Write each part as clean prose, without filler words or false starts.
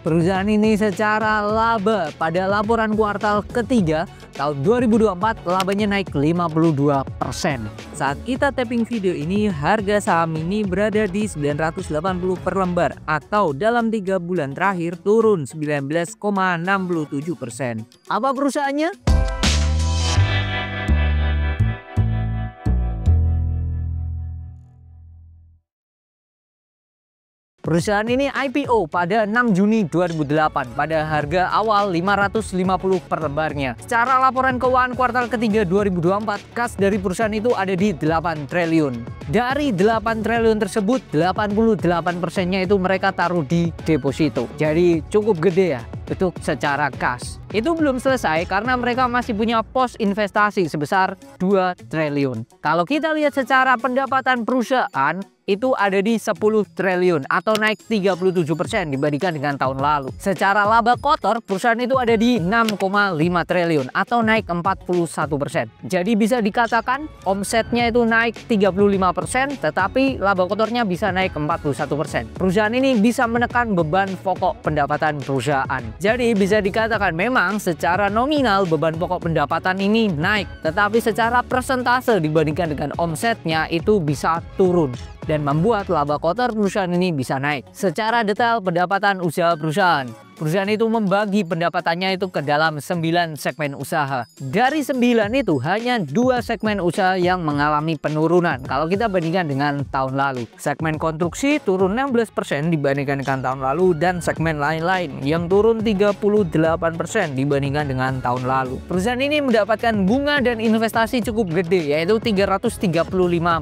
Perusahaan ini secara laba pada laporan kuartal ketiga tahun 2024 labanya naik 52%. Saat kita tapping video ini, harga saham ini berada di 980 per lembar atau dalam 3 bulan terakhir turun 19,67%. Apa perusahaannya? Perusahaan ini IPO pada 6 Juni 2008 pada harga awal 550 per lembarnya. Secara laporan keuangan kuartal ketiga 2024, kas dari perusahaan itu ada di 8 triliun. Dari 8 triliun tersebut, 88%-nya itu mereka taruh di deposito. Jadi cukup gede ya untuk secara kas. Itu belum selesai karena mereka masih punya pos investasi sebesar 2 triliun. Kalau kita lihat secara pendapatan perusahaan, itu ada di 10 triliun atau naik 37% dibandingkan dengan tahun lalu. Secara laba kotor, perusahaan itu ada di 6,5 triliun atau naik 41%. Jadi bisa dikatakan omsetnya itu naik 35%, tetapi laba kotornya bisa naik 41%. Perusahaan ini bisa menekan beban pokok pendapatan perusahaan. Jadi bisa dikatakan memang secara nominal beban pokok pendapatan ini naik, tetapi secara persentase dibandingkan dengan omsetnya itu bisa turun dan membuat laba kotor perusahaan ini bisa naik. Secara detail pendapatan usaha perusahaan itu membagi pendapatannya itu ke dalam 9 segmen usaha. Dari 9 itu hanya 2 segmen usaha yang mengalami penurunan kalau kita bandingkan dengan tahun lalu. Segmen konstruksi turun 16% dibandingkan dengan tahun lalu, dan segmen lain-lain yang turun 38% dibandingkan dengan tahun lalu. Perusahaan ini mendapatkan bunga dan investasi cukup gede, yaitu 335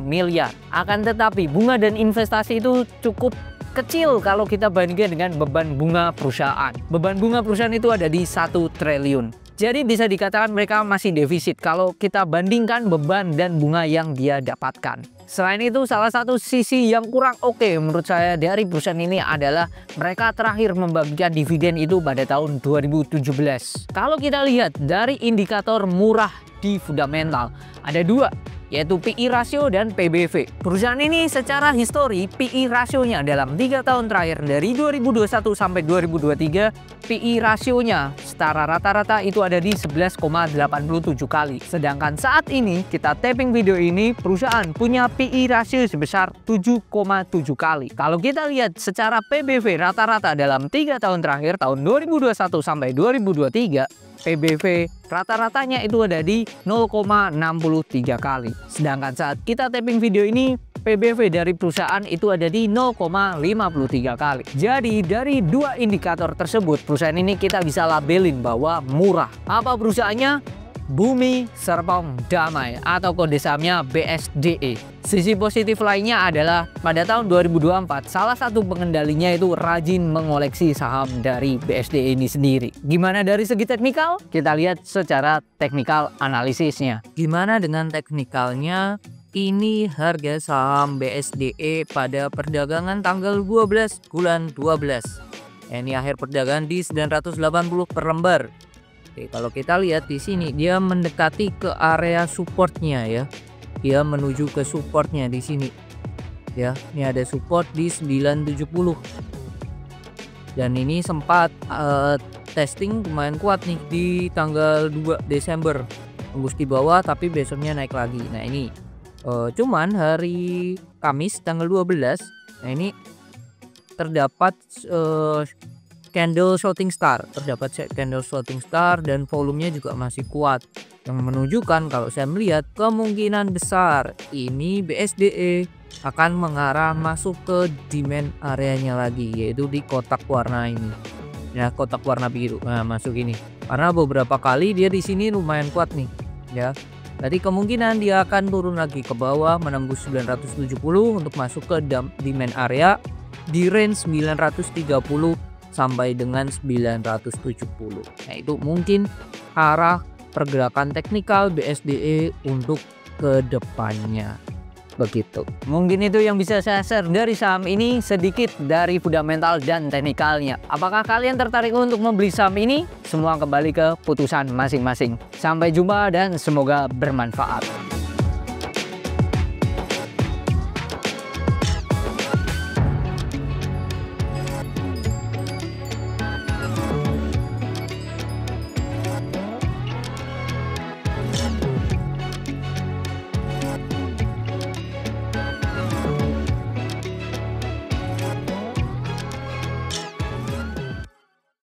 miliar. Akan tetapi bunga dan investasi itu cukup kecil kalau kita bandingkan dengan beban bunga perusahaan. Beban bunga perusahaan itu ada di 1 triliun. Jadi bisa dikatakan mereka masih defisit kalau kita bandingkan beban dan bunga yang dia dapatkan. Selain itu, salah satu sisi yang kurang oke menurut saya dari perusahaan ini adalah mereka terakhir membagikan dividen itu pada tahun 2017. Kalau kita lihat dari indikator murah di fundamental, ada 2, yaitu PI rasio dan PBV. Perusahaan ini secara histori PI rasionya dalam 3 tahun terakhir dari 2021 sampai 2023, PI rasionya secara rata-rata itu ada di 11,87 kali. Sedangkan saat ini kita tapping video ini, perusahaan punya PI rasio sebesar 7,7 kali. Kalau kita lihat secara PBV rata-rata dalam 3 tahun terakhir tahun 2021 sampai 2023, PBV rata-ratanya itu ada di 0,63 kali. Sedangkan saat kita tapping video ini, PBV dari perusahaan itu ada di 0,53 kali. Jadi dari 2 indikator tersebut, perusahaan ini kita bisa labelin bahwa murah. Apa perusahaannya? Bumi Serpong Damai atau kode sahamnya BSDE. Sisi positif lainnya adalah pada tahun 2024 salah satu pengendalinya itu rajin mengoleksi saham dari BSDE ini sendiri. Gimana dari segi teknikal? Kita lihat secara teknikal analisisnya. Gimana dengan teknikalnya? Ini harga saham BSDE pada perdagangan tanggal 12 bulan 12. Ini akhir perdagangan di 980 per lembar. Oke, kalau kita lihat di sini dia mendekati ke area supportnya ya. Dia menuju ke supportnya di sini. Ya, ini ada support di 970. Dan ini sempat testing lumayan kuat nih di tanggal 2 Desember. Tembus di bawah tapi besoknya naik lagi. Nah, ini cuman hari Kamis tanggal 12. Nah, ini terdapat candle shooting star, dan volumenya juga masih kuat, yang menunjukkan kalau saya melihat kemungkinan besar ini BSDE akan mengarah masuk ke demand areanya lagi, yaitu di kotak warna ini ya, kotak warna biru. Nah, masuk ini karena beberapa kali dia di sini lumayan kuat nih ya. Jadi kemungkinan dia akan turun lagi ke bawah menembus 970 untuk masuk ke demand area di range 930 sampai dengan 970. Nah, itu mungkin arah pergerakan teknikal BSDE untuk kedepannya. Begitu. Mungkin itu yang bisa saya share dari saham ini, sedikit dari fundamental dan teknikalnya. Apakah kalian tertarik untuk membeli saham ini? Semua kembali ke putusan masing-masing. Sampai jumpa dan semoga bermanfaat.